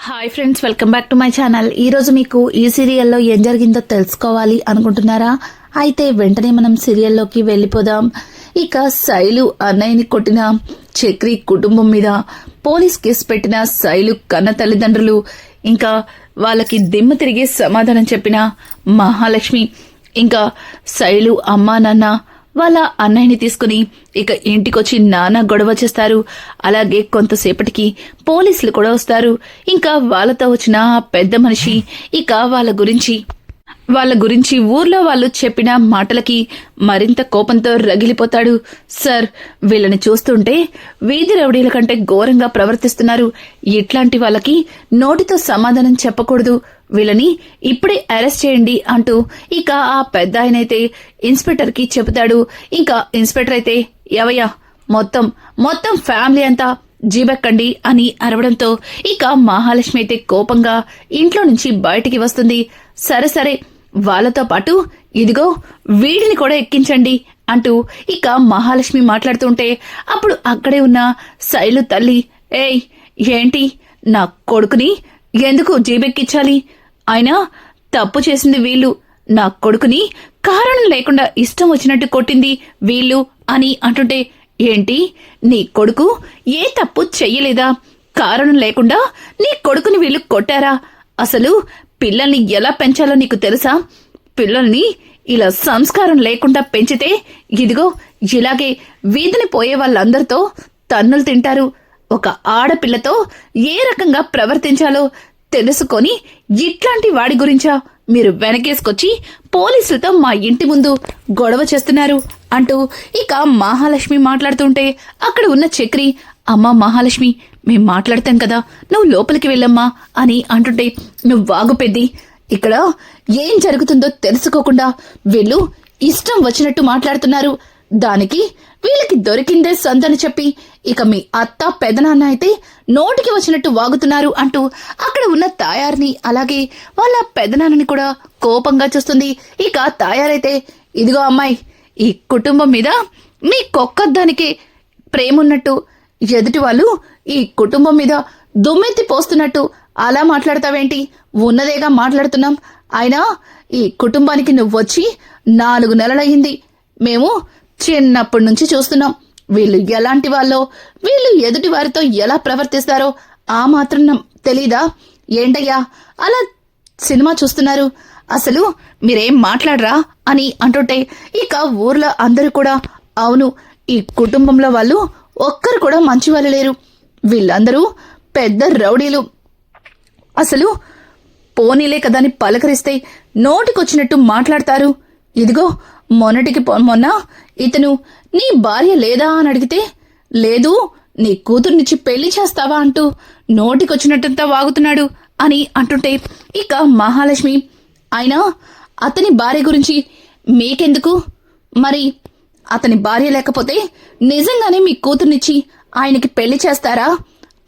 Hi friends, welcome back to my channel. ఈ రోజు మీకు ఈ సీరియల్లో ఏం జరిగిందో తెలుసుకోవాలి అనుకుంటున్నారా? అయితే వెంటనే మనం సీరియల్లోకి వెళ్ళిపోదాం. ఇక శైలు అన్నయ్యని కొట్టిన చక్రి కుటుంబం మీద పోలీస్ కేసు పెట్టిన శైలు కన్న తల్లిదండ్రులు, ఇంకా వాళ్ళకి దిమ్మ తిరిగే సమాధానం చెప్పిన మహాలక్ష్మి, ఇంకా శైలు అమ్మా నాన్న వాళ్ళ అన్నయ్యని తీసుకుని ఇక ఇంటికొచ్చి నానా గొడవ చేస్తారు. అలాగే కొంతసేపటికి పోలీసులు కూడా వస్తారు. ఇంకా వాళ్ళతో వచ్చిన పెద్ద మనిషి ఇక వాళ్ళ గురించి ఊర్లో వాళ్ళు చెప్పిన మాటలకి మరింత కోపంతో రగిలిపోతాడు. సార్, వీళ్ళని చూస్తుంటే వీధి రౌడీల కంటే ఘోరంగా ప్రవర్తిస్తున్నారు. ఇట్లాంటి వాళ్ళకి నోటితో సమాధానం చెప్పకూడదు. వీళ్ళని ఇప్పుడే అరెస్ట్ చేయండి అంటూ ఇక ఆ పెద్ద ఆయనైతే ఇన్స్పెక్టర్ కి చెబుతాడు. ఇంకా ఇన్స్పెక్టర్ అయితే, ఎవయ్యా మొత్తం ఫ్యామిలీ అంతా జీబెక్కండి అని అరవడంతో ఇక మహాలక్ష్మి అయితే కోపంగా ఇంట్లో నుంచి బయటికి వస్తుంది. సరే వాళ్ళతో పాటు ఇదిగో వీడిని కూడా ఎక్కించండి అంటూ ఇక మహాలక్ష్మి మాట్లాడుతుంటే అప్పుడు అక్కడే ఉన్న శైలు తల్లి, ఏయ్ ఏంటి నా కొడుకుని ఎందుకు జీబెక్కించాలి? అయినా తప్పు చేసింది వీళ్ళు, నా కొడుకుని కారణం లేకుండా ఇష్టం వచ్చినట్టు కొట్టింది వీళ్ళు అని అంటుంటే, ఏంటి నీ కొడుకు ఏ తప్పు చెయ్యలేదా? కారణం లేకుండా నీ కొడుకుని వీళ్ళు కొట్టారా? అసలు పిల్లల్ని ఎలా పెంచాలో నీకు తెలుసా? పిల్లల్ని ఇలా సంస్కారం లేకుండా పెంచితే ఇదిగో ఇలాగే వీధిని పోయే వాళ్ళందరితో తన్నులు తింటారు. ఒక ఆడపిల్లతో ఏ రకంగా ప్రవర్తించాలో తెలుసుకొని ఇట్లాంటి వాడి గురించా మీరు వెనకేసుకొచ్చి పోలీసులతో మా ఇంటి ముందు గొడవ చేస్తున్నారు అంటూ ఇక మహాలక్ష్మి మాట్లాడుతుంటే అక్కడ ఉన్న చక్రి, అమ్మా మహాలక్ష్మి, మేం మాట్లాడతాం కదా, నువ్వు లోపలికి వెళ్ళమ్మా అని అంటుంటే, నువ్వు వాగు పెద్ది, ఇక్కడ ఏం జరుగుతుందో తెలుసుకోకుండా వీళ్ళు ఇష్టం వచ్చినట్టు మాట్లాడుతున్నారు. దానికి వీళ్ళకి దొరికిందే సందని చెప్పి ఇక మీ అత్త పెదనాన్న అయితే నోటికి వచ్చినట్టు వాగుతున్నారు అంటూ అక్కడ ఉన్న తాయారిని అలాగే వాళ్ళ పెదనాన్నని కూడా కోపంగా చూస్తుంది. ఇక తాయారైతే, ఇదిగో అమ్మాయి, ఈ కుటుంబం మీద మీ కొక్కదానికి ప్రేమున్నట్టు ఎదుటి వాళ్ళు ఈ కుటుంబం మీద దుమ్మెత్తి పోస్తున్నట్టు అలా మాట్లాడతావేంటి? ఉన్నదేగా మాట్లాడుతున్నాం. అయినా ఈ కుటుంబానికి నువ్వొచ్చి 4 నెలలయ్యింది. మేము చిన్నప్పటి నుంచి చూస్తున్నాం. వీళ్ళు ఎలాంటి వాళ్ళో, వీళ్ళు ఎదుటి వారితో ఎలా ప్రవర్తిస్తారో ఆ మాత్రం తెలీదా? ఏంటయ్యా అలా సినిమా చూస్తున్నారు? అసలు మీరేం మాట్లాడరా అని అంటుంటే ఇక ఊర్లో అందరూ కూడా, అవును, ఈ కుటుంబంలో వాళ్ళు ఒక్కరు కూడా మంచి వాళ్ళు లేరు. వీళ్ళందరూ పెద్ద రౌడీలు. అసలు పోనీలే కదని పలకరిస్తే నోటికొచ్చినట్టు మాట్లాడతారు. ఇదిగో మొన్న ఇతను నీ భార్య లేదా అని అడిగితే, లేదు, నీ కూతుర్నిచ్చి పెళ్లి చేస్తావా అంటూ నోటికొచ్చినట్టంతా వాగుతున్నాడు అని అంటుంటే ఇక మహాలక్ష్మి, అయినా అతని భార్య గురించి మీకెందుకు? మరి అతని భార్య లేకపోతే నిజంగానే మీ కూతుర్నిచ్చి ఆయనకి పెళ్లి చేస్తారా?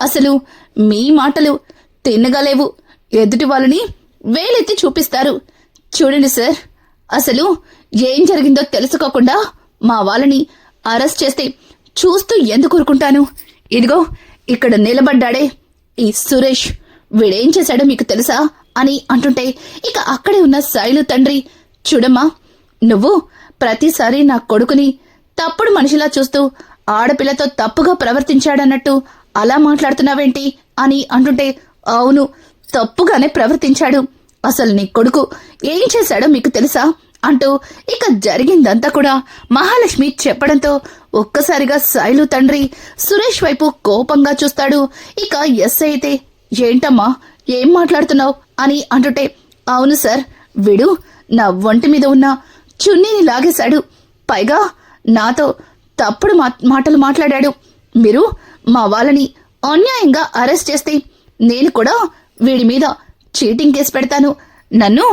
అసలు మీ మాటలు తిన్నగలేవు. ఎదుటి వాళ్ళని వేలెత్తి చూపిస్తారు. చూడండి సార్, అసలు ఏం జరిగిందో తెలుసుకోకుండా మా వాళ్ళని అరెస్ట్ చేస్తే చూస్తూ ఎందుకు ఊరుకుంటాను? ఇదిగో ఇక్కడ నిలబడ్డాడే ఈ సురేష్, వీడేం చేశాడో మీకు తెలుసా అని అంటుంటే ఇక అక్కడే ఉన్న శైలు తండ్రి, చూడమ్మా, నువ్వు ప్రతిసారి నా కొడుకుని తప్పుడు మనిషిలా చూస్తూ ఆడపిల్లతో తప్పుగా ప్రవర్తించాడన్నట్టు అలా మాట్లాడుతున్నావేంటి అని అంటుంటే, అవును, తప్పుగానే ప్రవర్తించాడు. అసలు నీ కొడుకు ఏం చేశాడో మీకు తెలుసా అంటూ ఇక జరిగిందంతా కూడా మహాలక్ష్మి చెప్పడంతో ఒక్కసారిగా శైలు తండ్రి సురేష్ వైపు కోపంగా చూస్తాడు. ఇక ఎస్ఐ అయితే, ఏంటమ్మా ఏం మాట్లాడుతున్నావు అని అంటుంటే, అవును సార్, వీడు నా ఒంటి మీద ఉన్న చున్నీని లాగేశాడు. పైగా నాతో తప్పుడు మాటలు మాట్లాడాడు. మీరు మా వాళ్ళని అన్యాయంగా అరెస్ట్ చేస్తే నేను కూడా వీడి మీద చీటింగ్ కేసు పెడతాను. నన్ను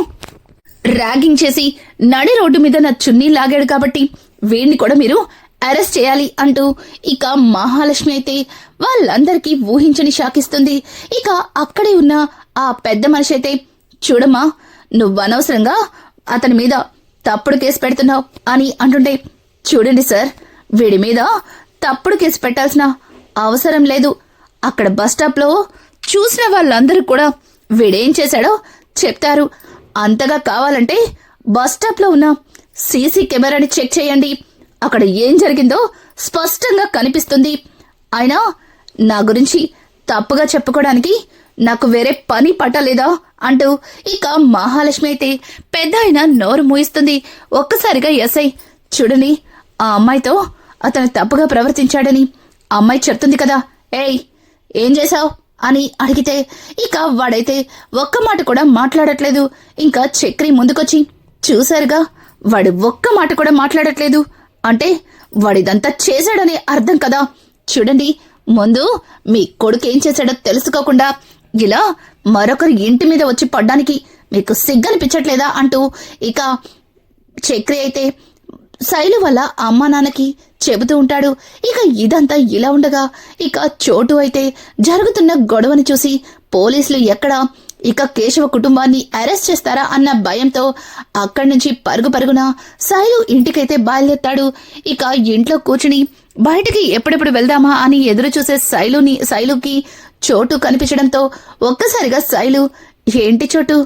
ర్యాగింగ్ చేసి నడి రోడ్డు మీద నా చున్నీ లాగాడు కాబట్టి వీడిని కూడా మీరు అరెస్ట్ చేయాలి అంటూ ఇక మహాలక్ష్మి అయితే వాళ్ళందరికీ ఊహించని షాకిస్తుంది. ఇక అక్కడే ఉన్న ఆ పెద్ద మనిషి అయితే, చూడమ్మా, నువ్వు అనవసరంగా అతని మీద తప్పుడు కేసు పెడుతున్నావు అని అంటుంటే, చూడండి సార్, వీడి మీద తప్పుడు కేసు పెట్టాల్సిన అవసరం లేదు. అక్కడ బస్ స్టాప్ లో చూసిన వాళ్ళందరూ కూడా వీడేం చేశాడో చెప్తారు. అంతగా కావాలంటే బస్ స్టాప్లో ఉన్న సీసీ కెమెరాని చెక్ చేయండి. అక్కడ ఏం జరిగిందో స్పష్టంగా కనిపిస్తుంది. అయినా నా గురించి తప్పుగా చెప్పుకోవడానికి నాకు వేరే పని పట్టలేదా అంటూ ఇక మహాలక్ష్మి అయితే పెద్ద ఆయన నోరు మూయిస్తుంది. ఒక్కసారిగా ఎస్ఐ చూడని ఆ అమ్మాయితో అతను తప్పుగా ప్రవర్తించాడని అమ్మాయి చెప్తుంది కదా, ఏయ్ ఏం చేశావు అని అడిగితే ఇక వాడైతే ఒక్క మాట కూడా మాట్లాడట్లేదు. ఇంకా చక్రి ముందుకొచ్చి చూశారుగా వాడు ఒక్క మాట కూడా మాట్లాడట్లేదు అంటే వాడిదంతా చేశాడని అర్థం కదా. చూడండి, ముందు మీ కొడుకు ఏం చేశాడో తెలుసుకోకుండా ఇలా మరొకరి ఇంటి మీద వచ్చి పడ్డానికి మీకు సిగ్గనిపించట్లేదా అంటూ ఇక చక్రి అయితే శైలు వల్ల అమ్మా నాన్నకి చెబుతూ ఉంటాడు. ఇక ఇదంతా ఇలా ఉండగా ఇక చోటు అయితే జరుగుతున్న గొడవని చూసి పోలీసులు ఎక్కడ ఇక కేశవ కుటుంబాన్ని అరెస్ట్ చేస్తారా అన్న భయంతో అక్కడి నుంచి పరుగు పరుగున శైలు ఇంటికైతే బయలుదేరతాడు. ఇక ఇంట్లో కూర్చుని బయటికి ఎప్పుడెప్పుడు వెళ్దామా అని ఎదురు చూసే శైలుకి చోటు కనిపించడంతో ఒక్కసారిగా శైలు, ఏంటి చోటు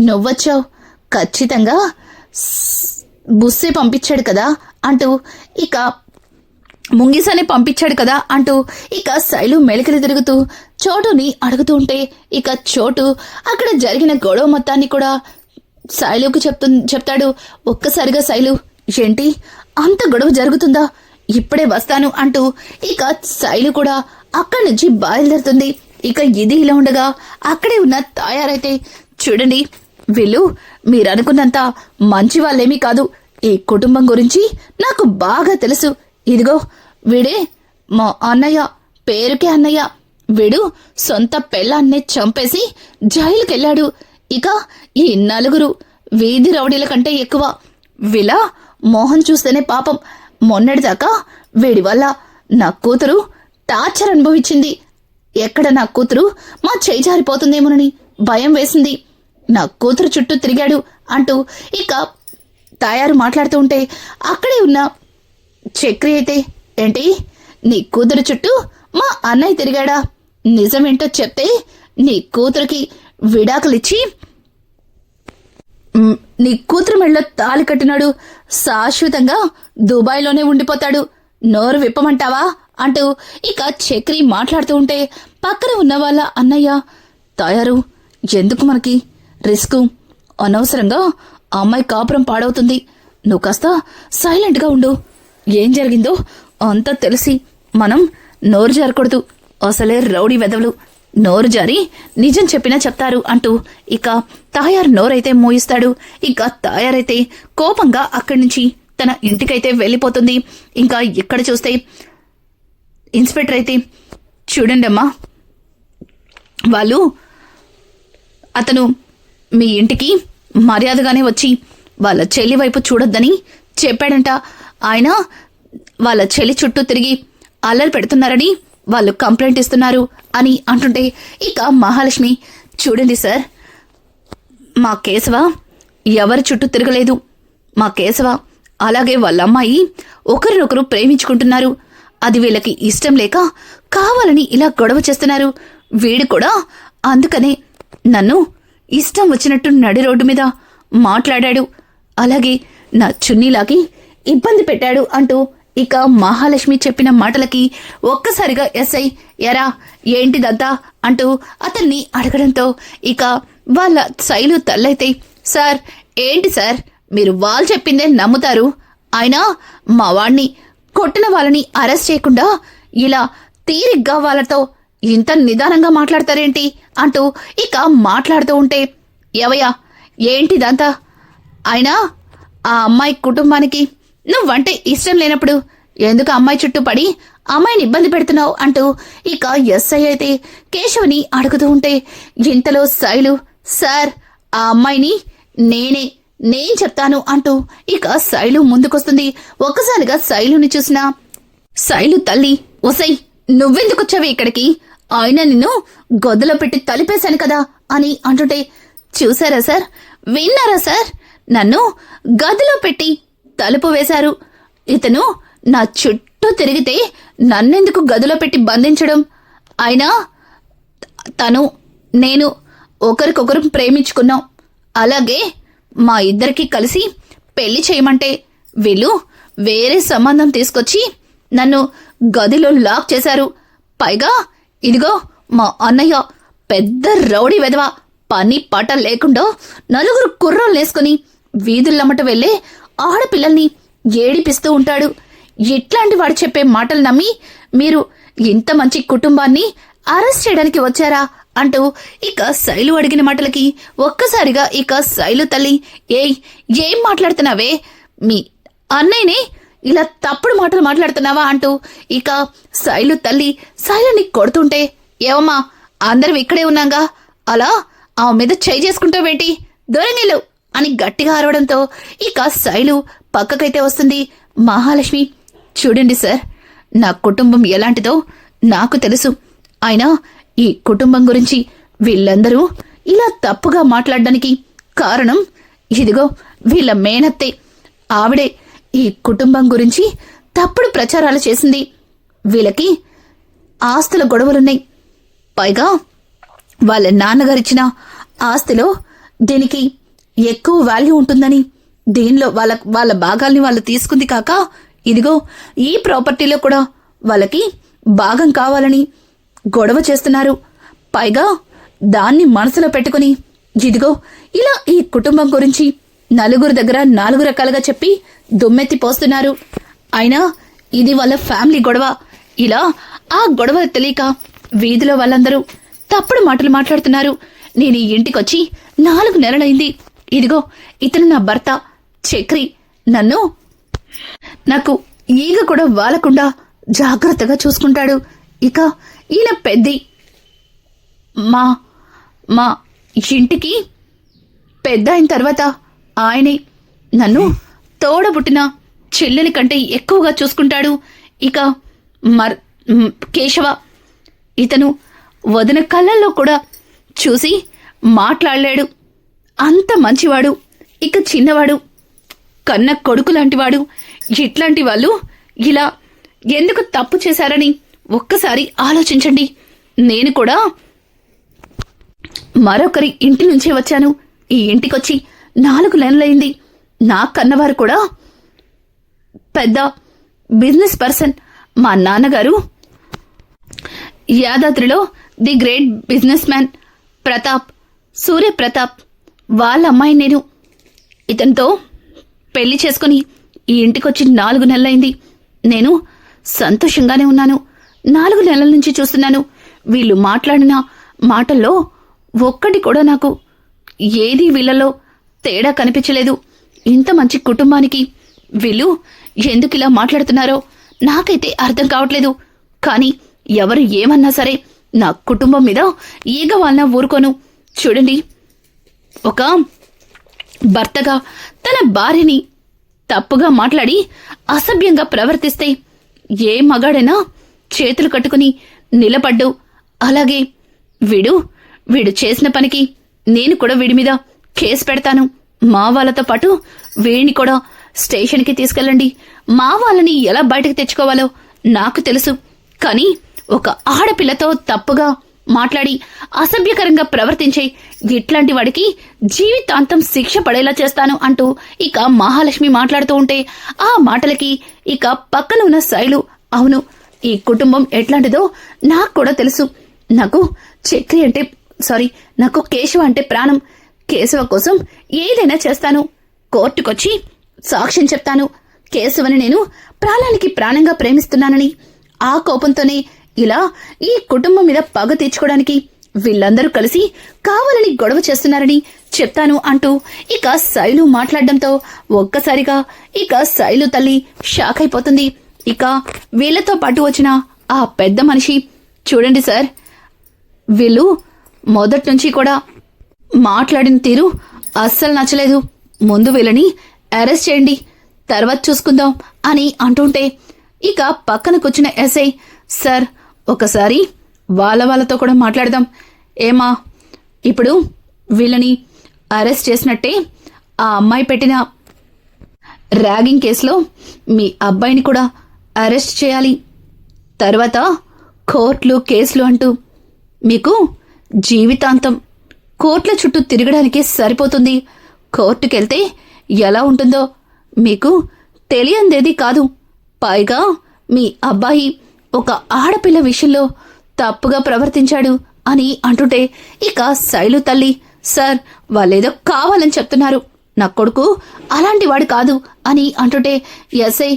నువ్వొచ్చావు, ఖచ్చితంగా బుస్సే పంపించాడు కదా అంటూ ఇక ముంగిసనే పంపించాడు కదా అంటూ ఇక శైలు మెలికలు తిరుగుతూ చోటుని అడుగుతూ ఉంటే ఇక చోటు అక్కడ జరిగిన గొడవ మొత్తాన్ని కూడా శైలుకి చెప్తాడు. ఒక్కసారిగా శైలు, ఏంటి అంత గొడవ జరుగుతుందా, ఇప్పుడే వస్తాను అంటూ ఇక శైలు కూడా అక్కడి నుంచి బయలుదేరుతుంది. ఇక ఇది ఇలా ఉండగా అక్కడే ఉన్న తాయారైతే, చూడండి వీళ్ళు మీరనుకున్నంత మంచి వాళ్ళేమీ కాదు. ఈ కుటుంబం గురించి నాకు బాగా తెలుసు. ఇదిగో వీడే మా అన్నయ్య, పేరుకే అన్నయ్య. వీడు సొంత పెళ్ళాన్నే చంపేసి జైలుకెళ్ళాడు. ఇక ఈ నలుగురు వీధి రౌడీల కంటే ఎక్కువ. వీళ్ళ మోహన్ చూస్తేనే పాపం. మొన్నటిదాకా వీడి వల్ల నా కూతురు టార్చర్ అనుభవించింది. ఎక్కడ నా కూతురు మా చేయి జారిపోతుందేమోనని భయం వేసింది. నా కూతురు చుట్టూ తిరిగాడు అంటూ ఇక తాయారు మాట్లాడుతూ ఉంటే అక్కడే ఉన్న చక్రి అయితే, ఏంటి నీ కూతురు చుట్టూ మా అన్నయ్య తిరిగాడా, నిజమేంటో చెప్తే నీ కూతురికి విడాకులిచ్చి నీ కూతురు మెడలో తాళి కట్టినాడు, శాశ్వతంగా దుబాయ్లోనే ఉండిపోతాడు, నోరు విప్పమంటావా అంటూ ఇక చక్రి మాట్లాడుతూ ఉంటే పక్కన ఉన్న వాళ్ళ అన్నయ్య, తాయారు ఎందుకు మనకి రిస్క్, అనవసరంగా ఆ అమ్మాయి కాపురం పాడవుతుంది, నువ్వు కాస్త సైలెంట్గా ఉండు, ఏం జరిగిందో అంతా తెలిసి మనం నోరు జారకూడదు, అసలే రౌడీ వెదవులు నోరు జారి నిజం చెప్పినా చెప్తారు అంటూ ఇక తాయారు నోరైతే మోయిస్తాడు. ఇక తాయారైతే కోపంగా అక్కడి నుంచి తన ఇంటికైతే వెళ్ళిపోతుంది. ఇంకా ఇక్కడ చూస్తే ఇన్స్పెక్టర్ అయితే, చూడండి అమ్మా, వాళ్ళు అతను మీ ఇంటికి మర్యాదగానే వచ్చి వాళ్ళ చెల్లి వైపు చూడొద్దని చెప్పాడంట. ఆయన వాళ్ళ చెల్లి చుట్టూ తిరిగి అల్లరి పెడుతున్నారని వాళ్ళు కంప్లైంట్ ఇస్తున్నారు అని అంటుంటే ఇక మహాలక్ష్మి, చూడండి సార్, మా కేశవ ఎవరి చుట్టూ తిరగలేదు. మా కేశవ అలాగే వాళ్ళ అమ్మాయి ఒకరినొకరు ప్రేమించుకుంటున్నారు. అది వీళ్ళకి ఇష్టం లేక కావాలని ఇలా గొడవ చేస్తున్నారు. వీడు కూడా అందుకనే నన్ను ఇష్టం వచ్చినట్టు నడి రోడ్డు మీద మాట్లాడాడు, అలాగే నా చున్నీలాగి ఇబ్బంది పెట్టాడు అంటూ ఇక మహాలక్ష్మి చెప్పిన మాటలకి ఒక్కసారిగా ఎస్ఐ, ఎరా ఏంటిదంతా అంటూ అతన్ని అడగడంతో ఇక వాళ్ళ శైలు తల్లైతే, సార్ ఏంటి సార్, మీరు వాళ్ళు చెప్పిందే నమ్ముతారు, అయినా మా వాణ్ణి కొట్టిన వాళ్ళని అరెస్ట్ చేయకుండా ఇలా తీరిగ్గా వాళ్ళతో ఇంత నిదానంగా మాట్లాడతారేంటి అంటూ ఇక మాట్లాడుతూ ఉంటే, ఎవయ్యా ఏంటిదంతా, అయినా ఆ అమ్మాయి కుటుంబానికి నువ్వంటే ఇష్టం లేనప్పుడు ఎందుకు అమ్మాయి చుట్టూ పడి అమ్మాయిని ఇబ్బంది పెడుతున్నావు అంటూ ఇక ఎస్ఐ అయితే కేశవని అడుగుతూ ఉంటే ఇంతలో శైలు, సార్ ఆ అమ్మాయిని నేను చెప్తాను అంటూ ఇక శైలు ముందుకొస్తుంది. ఒక్కసారిగా శైలుని చూసిన శైలు తల్లి, ఒసై నువ్వెందుకొచ్చావే ఇక్కడికి, ఆయన నిన్ను గొద్దలో పెట్టి తలిపేశాను కదా అని అంటుంటే, చూసారా సార్, విన్నారా సార్, నన్ను గదిలో పెట్టి తలుపు వేశారు. ఇతను నా చుట్టూ తిరిగితే నన్నెందుకు గదిలో పెట్టి బంధించడం, అయినా తను నేను ఒకరికొకరు ప్రేమించుకున్నాం. అలాగే మా ఇద్దరికి కలిసి పెళ్లి చేయమంటే వీళ్ళు వేరే సంబంధం తీసుకొచ్చి నన్ను గదిలో లాక్ చేశారు. పైగా ఇదిగో మా అన్నయ్య పెద్ద రౌడీ వెధవ, పని పాట లేకుండా నలుగురు కుర్రోళ్ళు వేసుకుని వీధులమ్మట వెళ్ళే ఆడపిల్లల్ని ఏడిపిస్తూ ఉంటాడు. ఇట్లాంటి వాడు చెప్పే మాటలు నమ్మి మీరు ఇంత మంచి కుటుంబాన్ని అరెస్ట్ చేయడానికి వచ్చారా అంటూ ఇక శైలు అడిగిన మాటలకి ఒక్కసారిగా ఇక శైలు తల్లి, ఏం మాట్లాడుతున్నావే, మీ అన్నయ్యనే ఇలా తప్పుడు మాటలు మాట్లాడుతున్నావా అంటూ ఇక శైలు తల్లి శైలుని కొడుతుంటే, ఏవమ్మా అందరం ఇక్కడే ఉన్నాగా, అలా ఆమె మీద చేయి చేసుకుంటావేంటి, దూరంగిల్లు అని గట్టిగా అరవడంతో ఇక శైలు పక్కకైతే వస్తుంది. మహాలక్ష్మి, చూడండి సార్, నా కుటుంబం ఎలాంటిదో నాకు తెలుసు. అయినా ఈ కుటుంబం గురించి వీళ్ళందరూ ఇలా తప్పుగా మాట్లాడడానికి కారణం ఇదిగో వీళ్ళ మేనత్తే. ఆవిడే ఈ కుటుంబం గురించి తప్పుడు ప్రచారాలు చేసింది. వీళ్ళకి ఆస్తుల గొడవలున్నాయి. పైగా వాళ్ళ నాన్నగారిచ్చిన ఆస్తిలో దీనికి ఎక్కువ వాల్యూ ఉంటుందని దీనిలో వాళ్ళ భాగాల్ని వాళ్ళు తీసుకుంది కాక, ఇదిగో ఈ ప్రాపర్టీలో కూడా వాళ్ళకి భాగం కావాలని గొడవ చేస్తున్నారు. పైగా దాన్ని మనసులో పెట్టుకుని ఇదిగో ఇలా ఈ కుటుంబం గురించి నలుగురు దగ్గర 4 రకాలుగా చెప్పి దుమ్మెత్తి పోస్తున్నారు. అయినా ఇది వాళ్ళ ఫ్యామిలీ గొడవ. ఇలా ఆ గొడవ తెలియక వీధిలో వాళ్ళందరూ తప్పుడు మాటలు మాట్లాడుతున్నారు. నేను ఈ ఇంటికొచ్చి 4 నెలలైంది. ఇదిగో ఇతను నా భర్త చక్రి. నాకు ఈగ కూడా వాలకుండా జాగ్రత్తగా చూసుకుంటాడు. ఇక ఈయన పెద్ది, మా ఇంటికి పెద్ద అయిన తర్వాత ఆయనే నన్ను తోడబుట్టిన చెల్లెలి కంటే ఎక్కువగా చూసుకుంటాడు. ఇక కేశవ, ఇతను వదిన కళ్ళల్లో కూడా చూసి మాట్లాడలేడు. అంత మంచివాడు. ఇక చిన్నవాడు, కన్న కొడుకు లాంటివాడు. ఇట్లాంటి వాళ్ళు ఇలా ఎందుకు తప్పు చేశారని ఒక్కసారి ఆలోచించండి. నేను కూడా మరొకరి ఇంటి నుంచే వచ్చాను. ఈ ఇంటికొచ్చి 4 నెలలైంది. నా కన్నవారు కూడా పెద్ద బిజినెస్ పర్సన్. మా నాన్నగారు యాదాద్రిలో the great businessman Pratap, Suryapratap వాళ్ళ అమ్మాయి నేను. ఇతనితో పెళ్లి చేసుకుని ఈ ఇంటికొచ్చి 4 నెలలైంది. నేను సంతోషంగానే ఉన్నాను. 4 నెలల నుంచి చూస్తున్నాను. వీళ్ళు మాట్లాడిన మాటల్లో ఒక్కటి కూడా నాకు ఏదీ వీళ్ళలో తేడా కనిపించలేదు. ఇంత మంచి కుటుంబానికి వీళ్ళు ఎందుకు ఇలా మాట్లాడుతున్నారో నాకైతే అర్థం కావట్లేదు. కానీ ఎవరు ఏమన్నా సరే నా కుటుంబం మీద ఈగ వాళ్ళ ఊరుకోను. చూడండి, ఒక భర్తగా తన భార్యని తప్పుగా మాట్లాడి అసభ్యంగా ప్రవర్తిస్తే ఏ మగాడైనా చేతులు కట్టుకుని నిలబడ్డు. అలాగే వీడు చేసిన పనికి నేను కూడా వీడి మీద కేసు పెడతాను. మా వాళ్ళతో పాటు వీడిని కూడా స్టేషన్కి తీసుకెళ్ళండి. మా వాళ్ళని ఎలా బయటకు తెచ్చుకోవాలో నాకు తెలుసు. కానీ ఒక ఆడపిల్లతో తప్పుగా మాట్లాడి అసభ్యకరంగా ప్రవర్తించే ఇట్లాంటి వాడికి జీవితాంతం శిక్ష పడేలా చేస్తాను అంటూ ఇక మహాలక్ష్మి మాట్లాడుతూ ఉంటే ఆ మాటలకి ఇక పక్కన ఉన్న శైలు, అవును, ఈ కుటుంబం ఎట్లాంటిదో నాకు కూడా తెలుసు. నాకు నాకు కేశవ అంటే ప్రాణం. కేశవ కోసం ఏదైనా చేస్తాను. కోర్టుకొచ్చి సాక్ష్యం చెప్తాను. కేశవని నేను ప్రాణానికి ప్రాణంగా ప్రేమిస్తున్నానని, ఆ కోపంతోనే ఇలా ఈ కుటుంబం మీద పగ తీర్చుకోవడానికి వీళ్ళందరూ కలిసి కావాలని గొడవ చేస్తున్నారని చెప్తాను అంటూ ఇక శైలు మాట్లాడడంతో ఒక్కసారిగా ఇక శైలు తల్లి షాక్ అయిపోతుంది. ఇక వీళ్లతో పాటు వచ్చిన ఆ పెద్ద మనిషి, చూడండి సార్, వీళ్ళు మొదటి నుంచి కూడా మాట్లాడిన తీరు అస్సలు నచ్చలేదు. ముందు వీళ్ళని అరెస్ట్ చేయండి, తర్వాత చూసుకుందాం అని అంటుంటే ఇక పక్కన కూర్చున్న ఎస్ఐ, సార్ ఒకసారి వాళ్ళతో కూడా మాట్లాడదాం. ఏమా, ఇప్పుడు వీళ్ళని అరెస్ట్ చేసినట్టే ఆ అమ్మాయి పెట్టిన ర్యాగింగ్ కేసులో మీ అబ్బాయిని కూడా అరెస్ట్ చేయాలి. తర్వాత కోర్టులు కేసులు అంటూ మీకు జీవితాంతం కోర్టుల చుట్టూ తిరగడానికే సరిపోతుంది. కోర్టుకెళ్తే ఎలా ఉంటుందో మీకు తెలియందేది కాదు. పైగా మీ అబ్బాయి ఒక ఆడపిల్ల విషయంలో తప్పుగా ప్రవర్తించాడు అని అంటుంటే ఇక శైలు తల్లి, సార్ వాళ్ళేదో కావాలని చెప్తున్నారు, నా కొడుకు అలాంటి వాడు కాదు అని అంటుంటే, ఎస్ఐ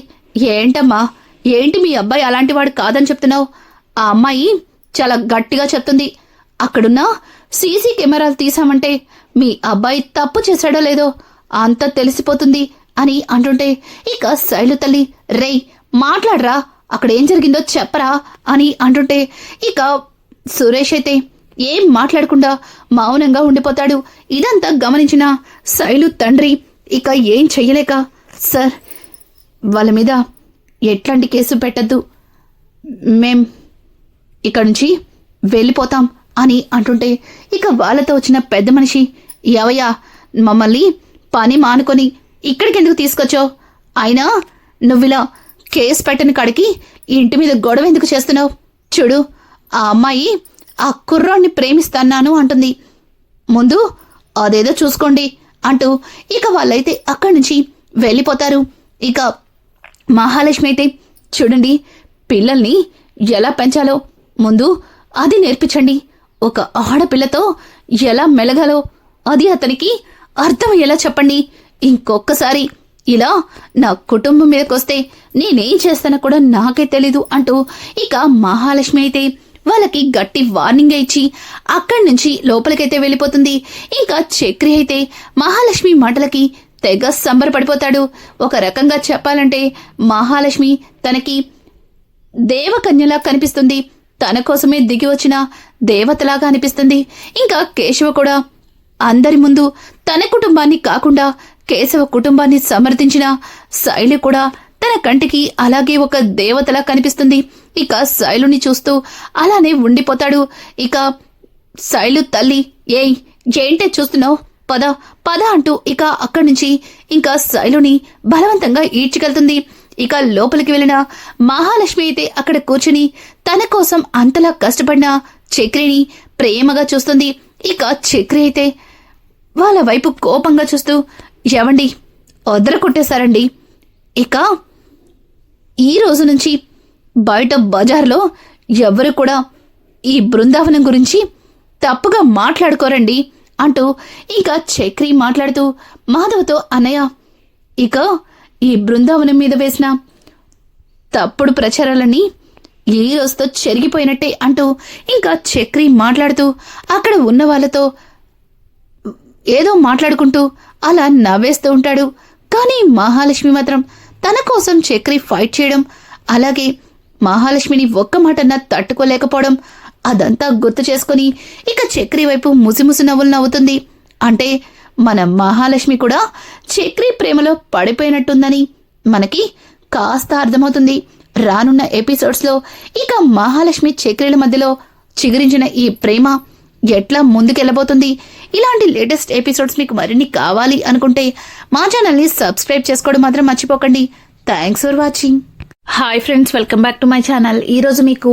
ఏంటమ్మా, ఏంటి మీ అబ్బాయి అలాంటి వాడు కాదని చెప్తున్నావు? ఆ అమ్మాయి చాలా గట్టిగా చెప్తుంది. అక్కడున్న సీసీ కెమెరాలు తీసామంటే మీ అబ్బాయి తప్పు చేశాడో లేదో అంతా తెలిసిపోతుంది అని అంటుంటే ఇక శైలు తల్లి, రేయ్ మాట్లాడరా, అక్కడ ఏం జరిగిందో చెప్పరా అని అంటుంటే ఇక సురేష్ అయితే ఏం మాట్లాడకుండా మౌనంగా ఉండిపోతాడు. ఇదంతా గమనించిన శైలు తండ్రి ఇక ఏం చెయ్యలేక, సార్ వాళ్ళ మీద ఎట్లాంటి కేసు పెట్టద్దు, మేం ఇక్కడ నుంచి వెళ్ళిపోతాం అని అంటుంటే ఇక వాళ్ళతో వచ్చిన పెద్ద మనిషి, ఎవయ్యా మమ్మల్ని పని మానుకొని ఇక్కడికెందుకు తీసుకొచ్చావు? అయినా నువ్విలా కేసు పెట్టని కాడికి ఇంటి మీద గొడవ ఎందుకు చేస్తున్నావు? చూడు, ఆ అమ్మాయి ఆ కుర్రాన్ని ప్రేమిస్తాను అంటుంది, ముందు అదేదో చూసుకోండి అంటూ ఇక వాళ్ళైతే అక్కడి నుంచి వెళ్ళిపోతారు. ఇక మహాలక్ష్మి అయితే, చూడండి పిల్లల్ని ఎలా పెంచాలో ముందు అది నేర్పించండి, ఒక ఆడపిల్లతో ఎలా మెలగాలో అది అతనికి అర్థమయ్యేలా చెప్పండి. ఇంకొకసారి ఇలా నా కుటుంబం మీదకొస్తే నేనేం చేస్తానో కూడా నాకే తెలీదు అంటూ ఇక మహాలక్ష్మి అయితే వాళ్ళకి గట్టి వార్నింగ్ ఇచ్చి అక్కడి నుంచి లోపలికైతే వెళ్ళిపోతుంది. ఇంకా చక్రి అయితే మహాలక్ష్మి మాటలకి తెగ సంబరపడిపోతాడు. ఒక రకంగా చెప్పాలంటే మహాలక్ష్మి తనకి దేవకన్యలా కనిపిస్తుంది, తన కోసమే దిగి వచ్చిన దేవతలాగా అనిపిస్తుంది. ఇంకా కేశవ కూడా అందరి ముందు తన కుటుంబాన్ని కాకుండా కేశవ కుటుంబాన్ని సమర్థించిన శైలు కూడా తన కంటికి అలాగే ఒక దేవతలా కనిపిస్తుంది. ఇక శైలుని చూస్తూ అలానే ఉండిపోతాడు. ఇక శైలు తల్లి, ఏంటే చూస్తున్నావు, పద పద అంటూ ఇక అక్కడి నుంచి ఇంకా శైలుని బలవంతంగా ఈడ్చుకెళ్తుంది. ఇక లోపలికి వెళ్ళిన మహాలక్ష్మి అయితే అక్కడ కూర్చుని తన కోసం అంతలా కష్టపడిన చక్రిని ప్రేమగా చూస్తుంది. ఇక చక్రి అయితే వాళ్ళ వైపు కోపంగా చూస్తూ, ఎవండి వదర కొట్టేశారండి, ఇక ఈ రోజు నుంచి బయట బజార్లో ఎవరు కూడా ఈ బృందావనం గురించి తప్పుగా మాట్లాడుకోరండి అంటూ ఇంకా చక్రి మాట్లాడుతూ మాధవ్తో, అన్నయ్య ఇక ఈ బృందావనం మీద వేసిన తప్పుడు ప్రచారాలన్నీ ఈ రోజుతో చెరిగిపోయినట్టే అంటూ ఇంకా చక్రి మాట్లాడుతూ అక్కడ ఉన్న వాళ్ళతో ఏదో మాట్లాడుకుంటూ అలా నవ్వేస్తూ ఉంటాడు. కానీ మహాలక్ష్మి మాత్రం తన కోసం చక్రి ఫైట్ చేయడం, అలాగే మహాలక్ష్మిని ఒక్క మాటన్నా తట్టుకోలేకపోవడం అదంతా గుర్తు చేసుకుని ఇక చక్రి వైపు ముసిముసి నవ్వులు నవ్వుతుంది. అంటే మన మహాలక్ష్మి కూడా చక్రి ప్రేమలో పడిపోయినట్టుందని మనకి కాస్త అర్థమవుతుంది. రానున్న ఎపిసోడ్స్ లో ఇక మహాలక్ష్మి చక్రిల మధ్యలో చిగురించిన ఈ ప్రేమ ఎట్లా ముందుకెళ్ళబోతుంది? ఇలాంటి లేటెస్ట్ ఎపిసోడ్స్ మీకు మరిన్ని కావాలి అనుకుంటే మా ఛానల్ని సబ్స్క్రైబ్ చేసుకోవడం మాత్రం మర్చిపోకండి. Thanks for watching. Hi friends, welcome back to my channel. ఈరోజు మీకు